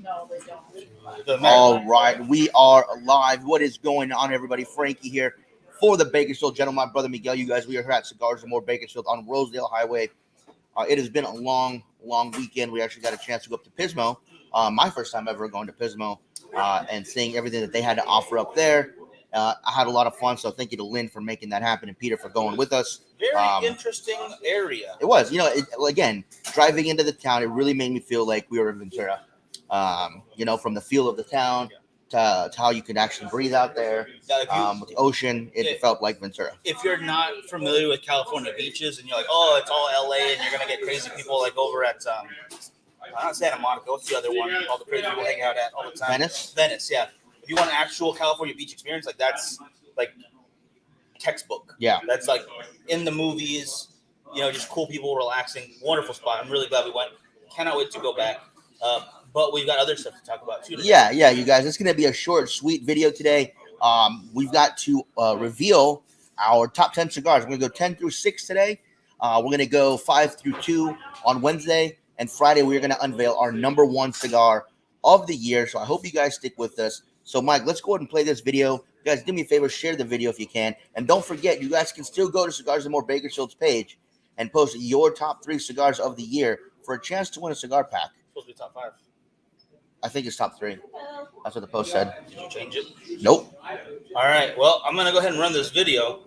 No, they don't. All right, we are live. What is going on, everybody? Frankie here for the Bakersfield Gentleman. My brother Miguel, you guys, we are here at Cigars and More Bakersfield on Rosedale Highway. It has been a long weekend. We actually got a chance to go up to Pismo. My first time ever going to Pismo and seeing everything that they had to offer up there. I had a lot of fun, so thank you to Lynn for making that happen and Peter for going with us. Very interesting area. It was, again, driving into the town, it really made me feel like we were in Ventura. From the feel of the town to how you can actually breathe out there with the ocean, it felt like Ventura. If you're not familiar with California beaches and you're like, oh, it's all LA and you're going to get crazy people like over at, not Santa Monica, what's the other one? All the crazy people hang out at all the time. Venice, yeah. If you want an actual California beach experience, like that's like textbook. Yeah. That's like in the movies, just cool people relaxing. Wonderful spot. I'm really glad we went. Cannot wait to go back. But we've got other stuff to talk about too today. Yeah, you guys. It's going to be a short, sweet video today. We've got to reveal our top 10 cigars. We're going to go 10 through 6 today. We're going to go 5 through 2 on Wednesday. And Friday, we're going to unveil our number 1 cigar of the year. So I hope you guys stick with us. So, Mike, let's go ahead and play this video. You guys, do me a favor, share the video if you can. And don't forget, you guys can still go to Cigars and More Bakersfield's page and post your top 3 cigars of the year for a chance to win a cigar pack. It's supposed to be top 5. I think it's top 3. That's what the post said. Did you change it? Nope. All right. Well, I'm going to go ahead and run this video.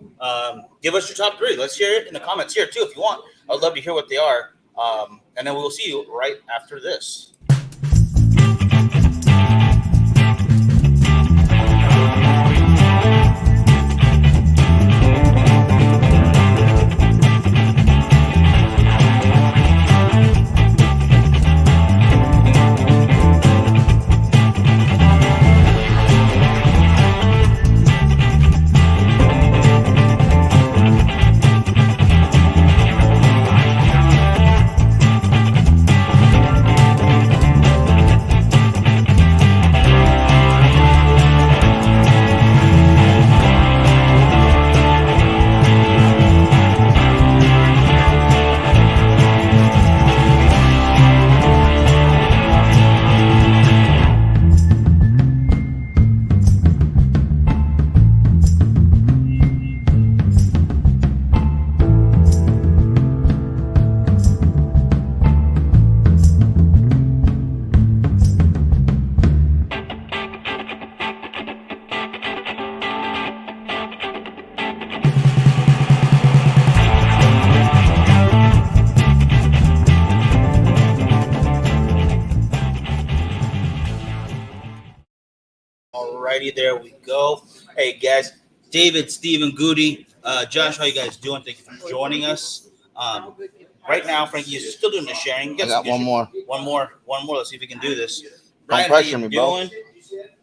Give us your top 3. Let's hear it in the comments here, too, if you want. I would love to hear what they are. And then we'll see you right after this. Alrighty, there we go. Hey guys, David, Stephen, Goody, Josh, how you guys doing? Thank you for joining us. Right now, Frankie is still doing the sharing. I got one more. One more. Let's see if we can do this. Don't pressure me, bro.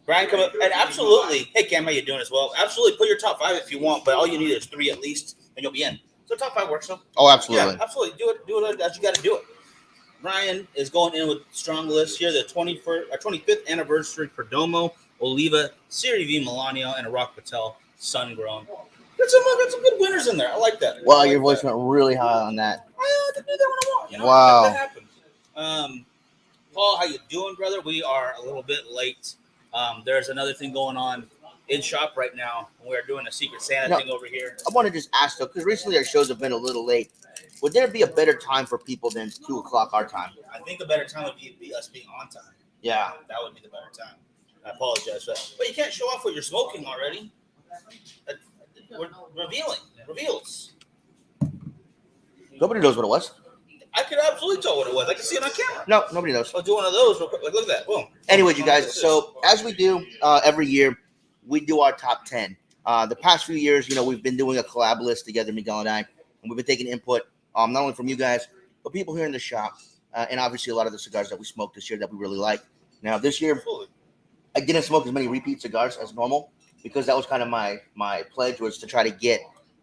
Brian, come up. And absolutely. Hey, Cam, how you doing as well? Absolutely. Put your top 5 if you want, but all you need is 3 at least, and you'll be in. So top 5 works, though. Oh, absolutely. Yeah, absolutely. Do it as you got to do it. Brian is going in with strong list here. The 25th anniversary Perdomo, Oliva, Serie V Milanio, and a Rock Patel Sun Grown. Got some good winners in there. I like that. Wow, your voice went really high on that. I can do that when I want. You know? Wow. That happens. Paul, how you doing, brother? We are a little bit late. There's another thing going on in shop right now. We're doing a Secret Santa thing over here. I want to just ask, though, because recently our shows have been a little late. Would there be a better time for people than 2 o'clock our time? I think the better time would be us being on time. Yeah. That would be the better time. I apologize for that. But you can't show off what you're smoking already. We're reveals. Nobody knows what it was. I could absolutely tell what it was. I can see it on camera. No, nobody knows. I'll do one of those real quick. Like, look at that. Boom. Anyways, you guys, so as we do every year, we do our top 10. The past few years, we've been doing a collab list together, Miguel and I, and we've been taking input not only from you guys, but people here in the shop, and obviously a lot of the cigars that we smoked this year that we really like. Now, this year, I didn't smoke as many repeat cigars as normal because that was kind of my pledge, was to try to get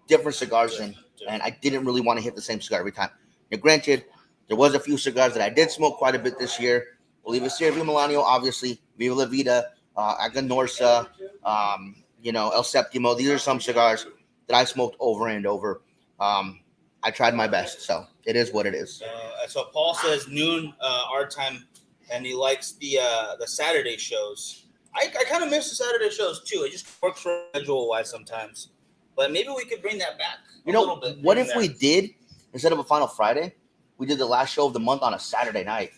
different cigars in, and I didn't really want to hit the same cigar every time. Now, granted, there was a few cigars that I did smoke quite a bit this year. Oliva Serie V Milanio, obviously, Viva La Vida, Aganorsa, El Septimo. These are some cigars that I smoked over and over. I tried my best, so it is what it is. So Paul says noon our time and he likes the Saturday shows. I kind of miss the Saturday shows too. It just works for schedule wise sometimes, but maybe we could bring that back. Little bit. What if we did, instead of a Final Friday, we did the last show of the month on a Saturday night?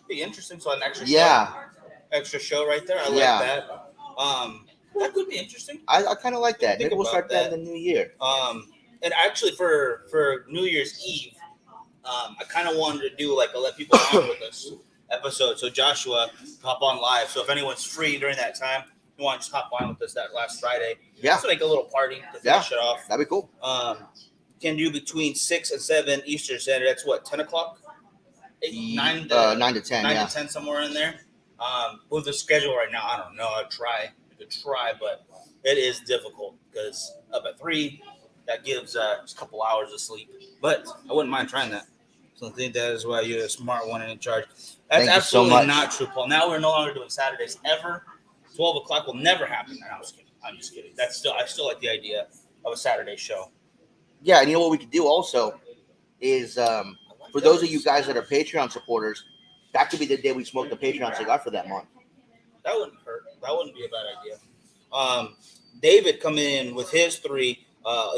Be interesting. So an extra show right there. I like that. That could be interesting. I kind of like that. Maybe we'll start that in the new year. And actually for New Year's Eve, I kind of wanted to do like a let people on with us episode. So Joshua, hop on live. So if anyone's free during that time, you want to just hop on with us that last Friday. Yeah. Just make a little party to finish it off. That'd be cool. Can do between 6 and 7 Eastern Standard. That's what, 10 o'clock? 9 to 10. 9 to 10, somewhere in there. With the schedule right now, I don't know. I could try, but it is difficult because up at 3, that gives just a couple hours of sleep. But I wouldn't mind trying that. So I think that is why you're a smart one and in charge. That's absolutely not true, Paul. Now we're no longer doing Saturdays ever. 12 o'clock will never happen. No, I'm just kidding. I still like the idea of a Saturday show. Yeah, and you know what we could do also is for those of you guys that are Patreon supporters, that could be the day we smoke the Patreon cigar for that month. That wouldn't hurt. That wouldn't be a bad idea. David coming in with his 3,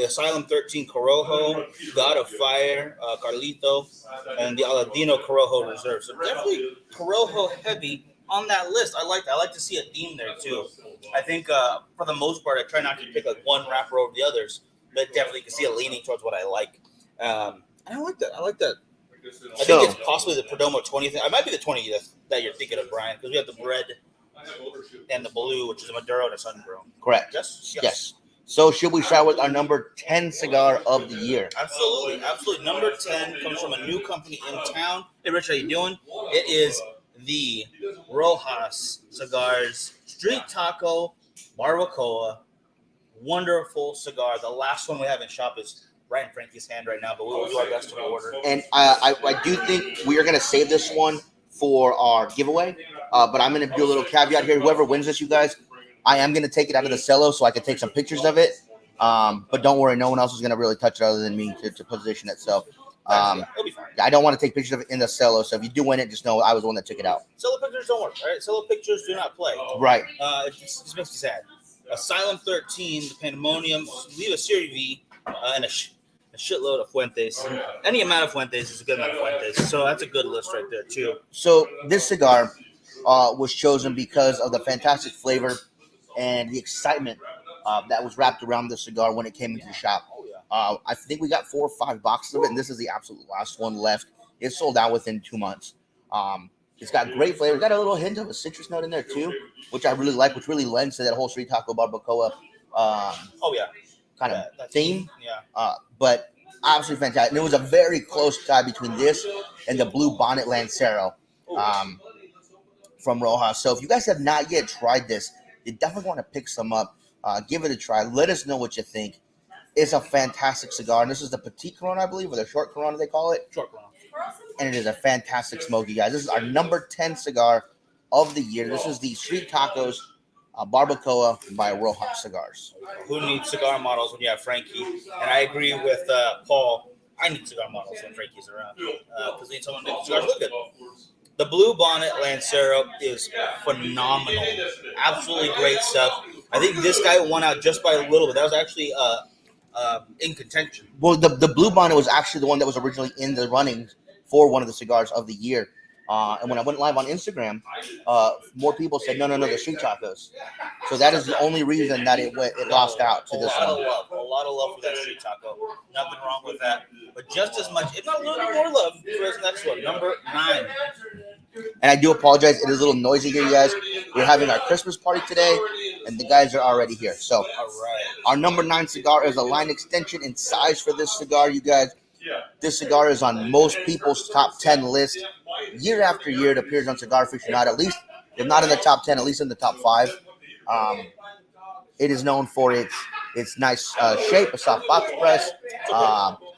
Asylum 13 Corojo, God of Fire, Carlito, and the Aladino Corojo Reserve. So definitely Corojo heavy on that list. I like that. I like to see a theme there too. I think for the most part, I try not to pick like one wrapper over the others, but definitely can see a leaning towards what I like. And I like that. I think it's possibly the Perdomo 20th. It might be the 20th that you're thinking of, Brian, because we have the red and the blue, which is a Maduro and a Sungrown. Correct. Yes. So should we start with our number 10 cigar of the year? Absolutely. Number 10 comes from a new company in town. Hey, Rich, how you doing? It is the Rojas Cigars Street Taco Barbacoa. Wonderful cigar. The last one we have in shop is right in Frankie's hand right now, but we will do our best to order. And I do think we are going to save this one for our giveaway, but I'm going to do a little caveat here. Whoever wins this, you guys, I am going to take it out of the cello so I can take some pictures of it. But don't worry, no one else is going to really touch it other than me to position it. So it'll be fine. I don't want to take pictures of it in the cello. So if you do win it, just know I was the one that took it out. Cello pictures don't work, right? Cello pictures do not play. Right. It just makes me sad. Asylum 13, the Pandemonium, leave a Series V, and a shitload of Fuentes. Any amount of Fuentes is a good amount of Fuentes. So that's a good list right there, too. So this cigar was chosen because of the fantastic flavor and the excitement that was wrapped around the cigar when it came into the shop. I think we got 4 or 5 boxes of it, and this is the absolute last one left. It sold out within 2 months. It's got great flavor. It's got a little hint of a citrus note in there, too, which I really like, which really lends to that whole Street Taco Barbacoa kind of theme. Yeah. But absolutely fantastic. And it was a very close tie between this and the Blue Bonnet Lancero from Rojas. So if you guys have not yet tried this, you definitely want to pick some up. Give it a try. Let us know what you think. It's a fantastic cigar. And this is the Petite Corona, I believe, or the Short Corona, they call it. Short Corona. And it is a fantastic smoke, you guys. This is our number 10 cigar of the year. This is the Street Tacos Barbacoa by Rojas Cigars. Who needs cigar models when you have Frankie? And I agree with Paul. I need cigar models when Frankie's around because we need someone to make the cigars look good. The Blue Bonnet Lancero is phenomenal. Absolutely great stuff. I think this guy won out just by a little bit. That was actually in contention. Well, the Blue Bonnet was actually the one that was originally in the running for one of the cigars of the year. And when I went live on Instagram, more people said, no, the Street Tacos. So that is the only reason that it lost out to this one. A lot of love for that Street Taco. Nothing wrong with that. But just as much, if not a little bit more love for this next one, number 9. And I do apologize. It is a little noisy here, you guys. We're having our Christmas party today, and the guys are already here. So all right. Our number 9 cigar is a line extension in size for this cigar, you guys. This cigar is on most people's top 10 list. Year after year, it appears on Cigar Aficionado, at least, if not in the top 10, at least in the top 5. It is known for its nice shape, a soft box press,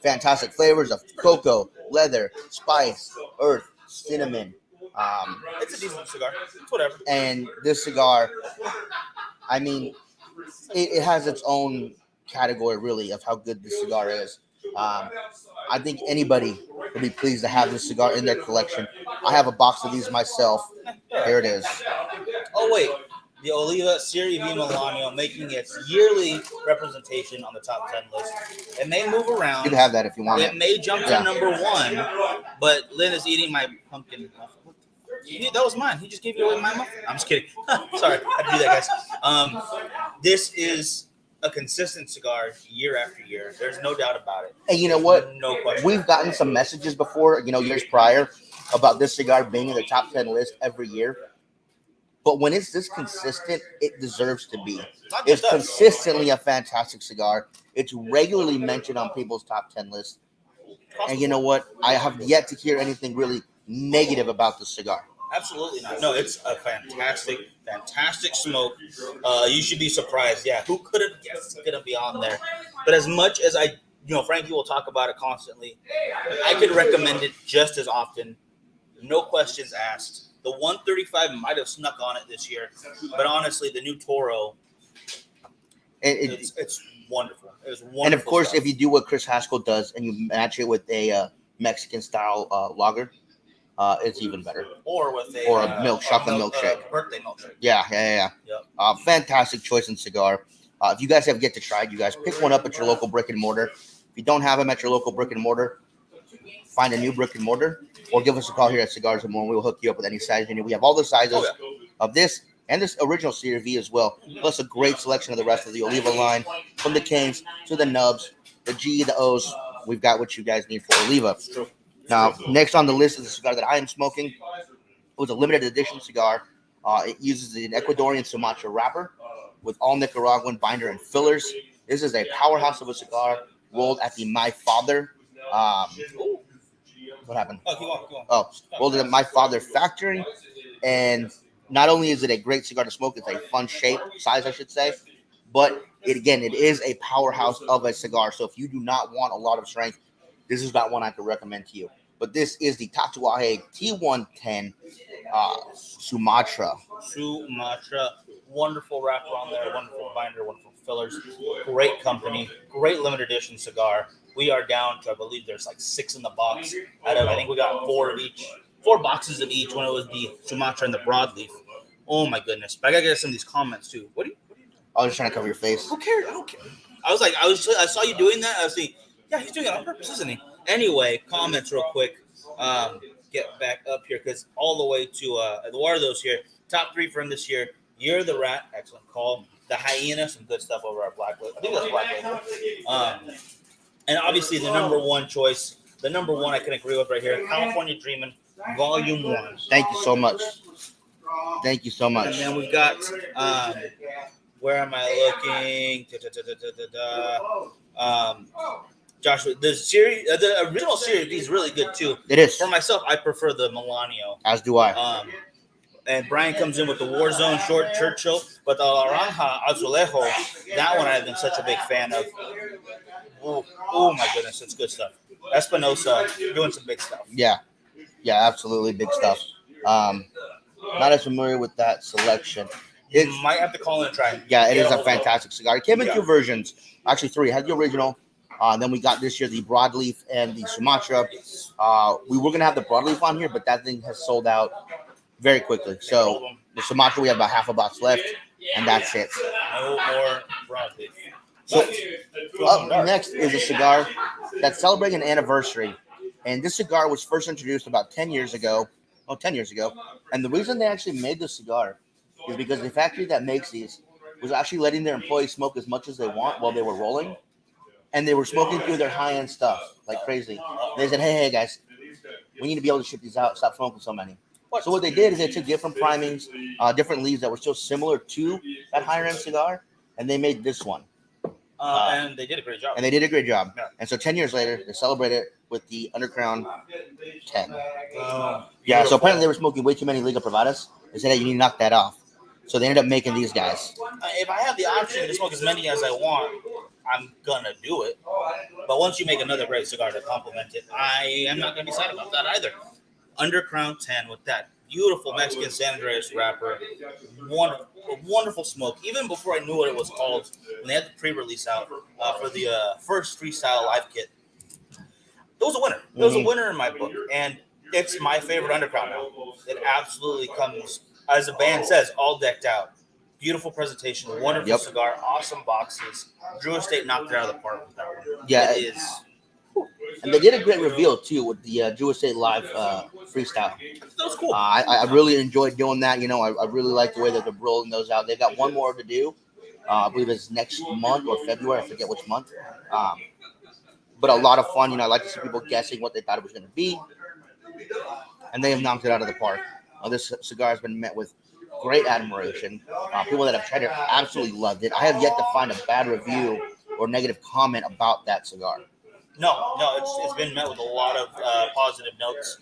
fantastic flavors of cocoa, leather, spice, earth, cinnamon. It's a decent cigar. It's whatever. And this cigar, I mean, it has its own category, really, of how good this cigar is. I think anybody would be pleased to have this cigar in their collection. I have a box of these myself. Here it is. Oh wait, the Oliva Serie V Milanio making its yearly representation on the top 10 list. It may move around. You can have that if you want. It may jump to number 1, but Lynn is eating my pumpkin muffin. That was mine. He just gave you away my muffin. I'm just kidding. Sorry, I had to do that, guys. This is a consistent cigar year after year. There's no doubt about it. And you know what? No question. We've gotten some messages before, years prior, about this cigar being in the top 10 list every year. But when it's this consistent, it deserves to be. It's consistently a fantastic cigar. It's regularly mentioned on people's top 10 lists. And you know what? I have yet to hear anything really negative about this cigar. Absolutely not. No, it's a fantastic smoke. You should be surprised. Yeah, who could have guessed it's going to be on there? But as much as Frankie will talk about it constantly, I could recommend it just as often. No questions asked. The 135 might have snuck on it this year, but honestly, the new Toro, it's wonderful. It was wonderful. And of course, stuff. if you do what Chris Haskell does and you match it with a Mexican-style lager, it's even better. Or with a chocolate milkshake. Birthday milkshake. Yeah. Yep. Fantastic choice in cigar. If you guys have yet to try it, you guys pick one up at your local brick and mortar. If you don't have them at your local brick and mortar, find a new brick and mortar, or give us a call here at Cigars and More. We will hook you up with any size you need. We have all the sizes of this and this original Serie V as well, plus a great selection of the rest of the Oliva line, from the Kings to the Nubs, the G, the O's. We've got what you guys need for Oliva. Now, next on the list is a cigar that I am smoking. It was a limited edition cigar. It uses an Ecuadorian Sumatra wrapper with all Nicaraguan binder and fillers. This is a powerhouse of a cigar rolled at the My Father. What happened? Go on. Rolled at My Father factory. And not only is it a great cigar to smoke, it's a fun size, I should say. But it is a powerhouse of a cigar. So if you do not want a lot of strength, this is not one I could recommend to you. But this is the Tatuaje T110 Sumatra. Wonderful wrapper on there, wonderful binder, wonderful fillers. Great company, great limited edition cigar. We are down to, I believe there's like 6 in the box. I think we got 4 of each. 4 boxes of each. One was the Sumatra and the broadleaf. Oh my goodness! But I gotta get some of these comments too. What are you doing? I was just trying to cover your face. Who cares? I don't care. I saw you doing that. I was thinking, yeah, he's doing it on purpose, isn't he? Anyway, comments real quick. Get back up here because all the way to Eduardo's here. Top 3 for him this year. You're the Rat. Excellent call. The Hyena. Some good stuff over our Black Label. I think that's Black Label. And obviously the number 1 choice. The number 1 I can agree with right here. California Dreamin'. Volume 1. Thank you so much. Thank you so much. And then we got, where am I looking? Joshua, the original Serie V is really good too. It is. For myself, I prefer the Milanio. As do I. And Brian comes in with the Warzone Short Churchill, but the Naranja Azulejo, that one I've been such a big fan of. Oh my goodness, it's good stuff. Espinosa doing some big stuff. Yeah, absolutely big stuff. Not as familiar with that selection. You might have to call in and try. Yeah, it is a fantastic cigar. It came in 2 versions, actually 3. It had the original. Then we got this year the broadleaf and the Sumatra. We were gonna have the broadleaf on here, but that thing has sold out very quickly. So the Sumatra, we have about half a box left, and that's it. No more broadleaf. So up next is a cigar that's celebrating an anniversary. And this cigar was first introduced about 10 years ago. And the reason they actually made this cigar is because the factory that makes these was actually letting their employees smoke as much as they want while they were rolling. And they were smoking through their high-end stuff like crazy. They said, hey, guys, we need to be able to ship these out. Stop smoking so many. So what they did is they took different primings, different leaves that were still similar to that higher-end cigar, and they made this one. And they did a great job. Yeah. And so 10 years later, they celebrated with the Undercrown 10. So apparently they were smoking way too many Liga Privadas. They said, hey, you need to knock that off. So they ended up making these guys. If I have the option to smoke as many as I want, I'm going to do it. But once you make another great cigar to complement it, I am not going to be sad about that either. Undercrown 10 with that beautiful Mexican San Andreas wrapper. Wonderful smoke. Even before I knew what it was called, when they had the pre-release out for the first freestyle live kit, it was a winner. It was a winner in my book. And It's my favorite Underground now. It absolutely comes, as the band says, all decked out. Beautiful presentation, wonderful cigar, awesome boxes. Drew Estate knocked it out of the park with that one. Yeah, it is. And they did a great reveal too with the Drew Estate live freestyle. That was cool. I really enjoyed doing that. You know, I really like the way that they're rolling those out. They've got one more to do. I believe it's next month or February. I forget which month. But a lot of fun. You know, I like to see people guessing what they thought it was going to be. And they have knocked it out of the park. This cigar has been met with great admiration. People that have tried it absolutely loved it. I have yet to find a bad review or negative comment about that cigar. No, it's been met with a lot of positive notes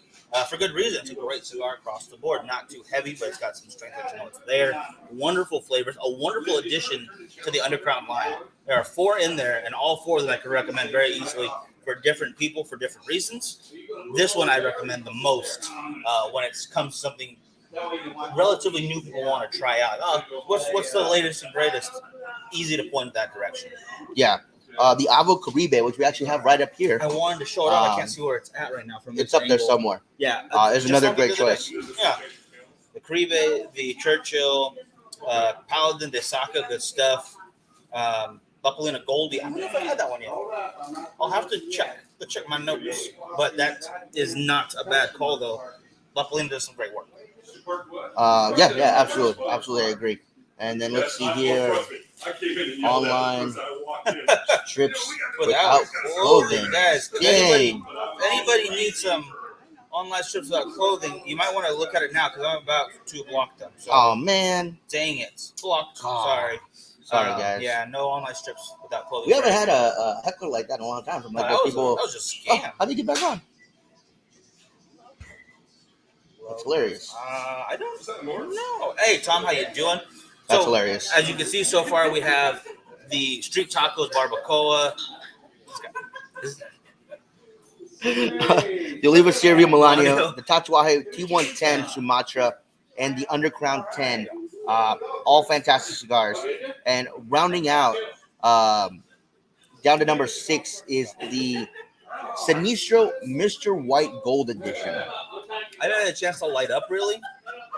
for good reason. It's a great cigar across the board. Not too heavy, but it's got some strength that you know it's there. Wonderful flavors. A wonderful addition to the Underground line. There are 4 in there, and all 4 of them I could recommend very easily for different people for different reasons. This one I recommend the most when it comes to something relatively new people want to try out. What's the latest and greatest? Easy to point in that direction. Yeah. The Avo Caribe, which we actually have right up here. I wanted to show it off. I can't see where it's at right now. From it's up there somewhere. Yeah. There's another great choice. Yeah. The Caribe, the Churchill, Paladin de Saka, good stuff. Bapalina Goldie. I don't know if I had that one yet. I'll have to check my notes. But that is not a bad call, though. Bapalina does some great work. Yeah, absolutely. Absolutely, I agree. And then let's see here. Online strips without clothing. Guys, anybody needs some online strips without clothing, you might want to look at it now because I'm about to block them. So, oh, man. Dang it. Blocked. Sorry, guys. Yeah, no online strips without clothing. We haven't had a heckler like that in a long time. From like people. That was just a scam. How did you get back on? That's hilarious. I don't know. Hey, Tom, how you doing? That's hilarious. As you can see so far, we have the Street Tacos Barbacoa. The Oliva Silvio Milanio, the Tatuaje T110 Sumatra, and the Underground 10. All fantastic cigars. And rounding out, down to number 6 is the Sinistro Mr. White Gold Edition. I didn't have a chance to light up, really.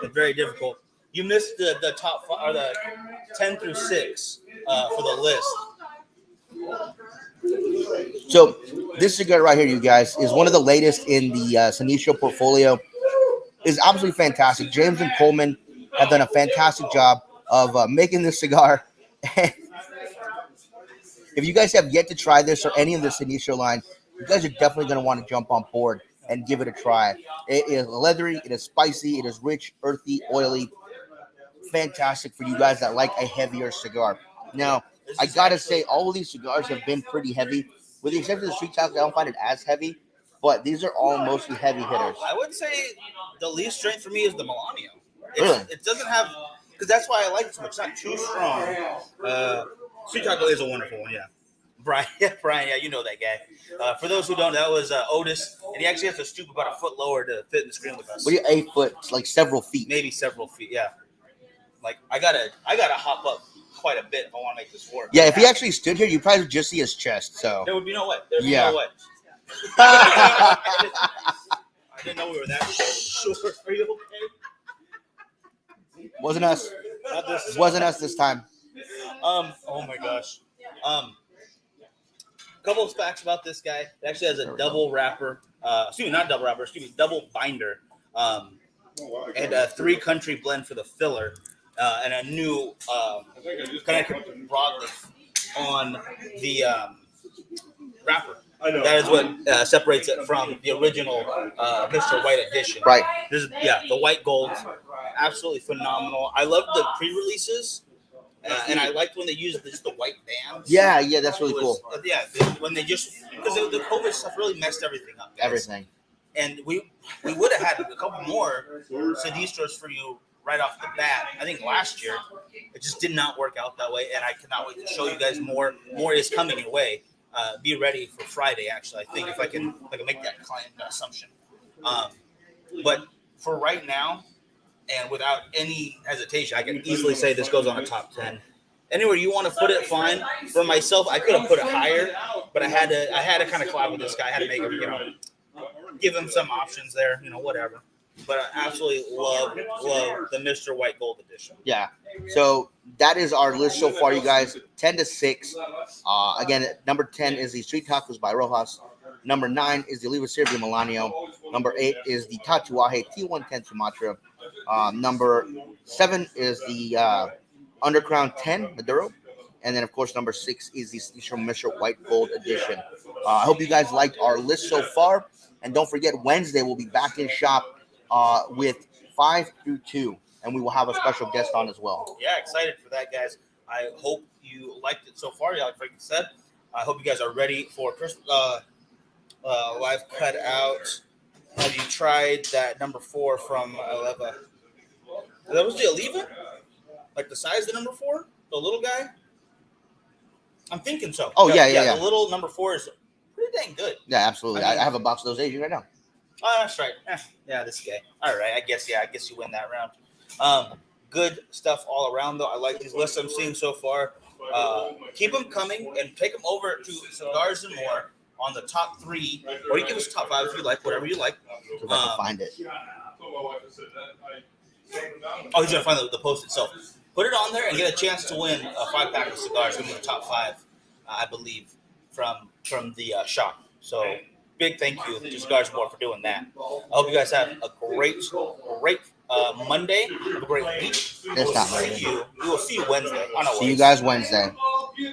It's very difficult. You missed the top 5 or the 10 through 6 for the list. So this cigar right here, you guys, is one of the latest in the Sinistro portfolio. It's absolutely fantastic. James and Coleman have done a fantastic job of making this cigar. If you guys have yet to try this or any of the Sinistro line, you guys are definitely going to want to jump on board and give it a try. It is leathery, it is spicy, it is rich, earthy, oily. Fantastic for you guys that like a heavier cigar. Now, I gotta say, all of these cigars have been pretty heavy. With the exception of the Street Tacos, I don't find it as heavy, but these are all mostly heavy hitters. I would say the least strength for me is the Milanio. Really? It doesn't have, because that's why I like it so much. It's not too strong. Street Taco is a wonderful one, yeah. Brian, yeah, you know that guy. For those who don't, that was Otis, and he actually has to stoop about a foot lower to fit in the screen with us. What are you, 8 foot? Like several feet. Maybe several feet, yeah. Like I gotta hop up quite a bit if I want to make this work. Yeah, if he actually stood here, you'd probably just see his chest. So there would be no way. No way. I didn't know we were that short. Are you okay? Wasn't us. Not this. Wasn't us this time. Oh my gosh. Couple of facts about this guy. It actually has a double wrapper. Double binder. And a 3-country blend for the filler. And a new Connecticut broadleaf on the wrapper. That is what separates it from the original Mr. White edition. Right. The white gold, absolutely phenomenal. I love the pre-releases, and I liked when they used just the white bands. Yeah, that's really cool. When they just because the COVID stuff really messed everything up. Guys. Everything. And we would have had a couple more Sinistros for you right off the bat. I think last year it just did not work out that way, and I cannot wait to show you guys more. More is coming your way. Be ready for Friday. Actually, I think if I can make that client assumption. But for right now, and without any hesitation, I can easily say this goes on a top 10. Anywhere you want to put it, fine. For myself, I could have put it higher, but I had to kind of collab with this guy. I had to make him, give them some options there, whatever. But I absolutely love the Mr. White Gold edition. Yeah. So that is our list so far, you guys. 10-6. Again, number 10 is the Street Tacos by Rojas. Number 9 is the Oliva Serbia Milanio. Number 8 is the Tatuaje T110 Sumatra. Number 7 is the Undercrown 10 Maduro. And then, of course, number 6 is the Mr. White Gold edition. I hope you guys liked our list so far. And don't forget, Wednesday we'll be back in shop with 5 through 2. And we will have a special guest on as well. Yeah, excited for that, guys. I hope you liked it so far. Like Frank said, I hope you guys are ready for Christmas live cut out. Have you tried that number 4 from Oliva? That was the Oliva? Like the size of the number 4? The little guy? I'm thinking so. Oh, yeah. The little number 4 is pretty dang good. Yeah, absolutely. I have a box of those Asian right now. Oh, that's right. Yeah, this guy. All right. I guess you win that round. Good stuff all around, though. I like these lists I'm seeing so far. Keep them coming and take them over to Cigars and More on the top 3, or you give us top 5 if you like, whatever you like. So I can find it. Oh, he's gonna find the post itself. Put it on there and get a chance to win a 5-pack of cigars in the top 5, I believe, from the shop. So big thank you to Cigars More for doing that. I hope you guys have a great Monday, a great week. We will see you Wednesday. See you guys Wednesday.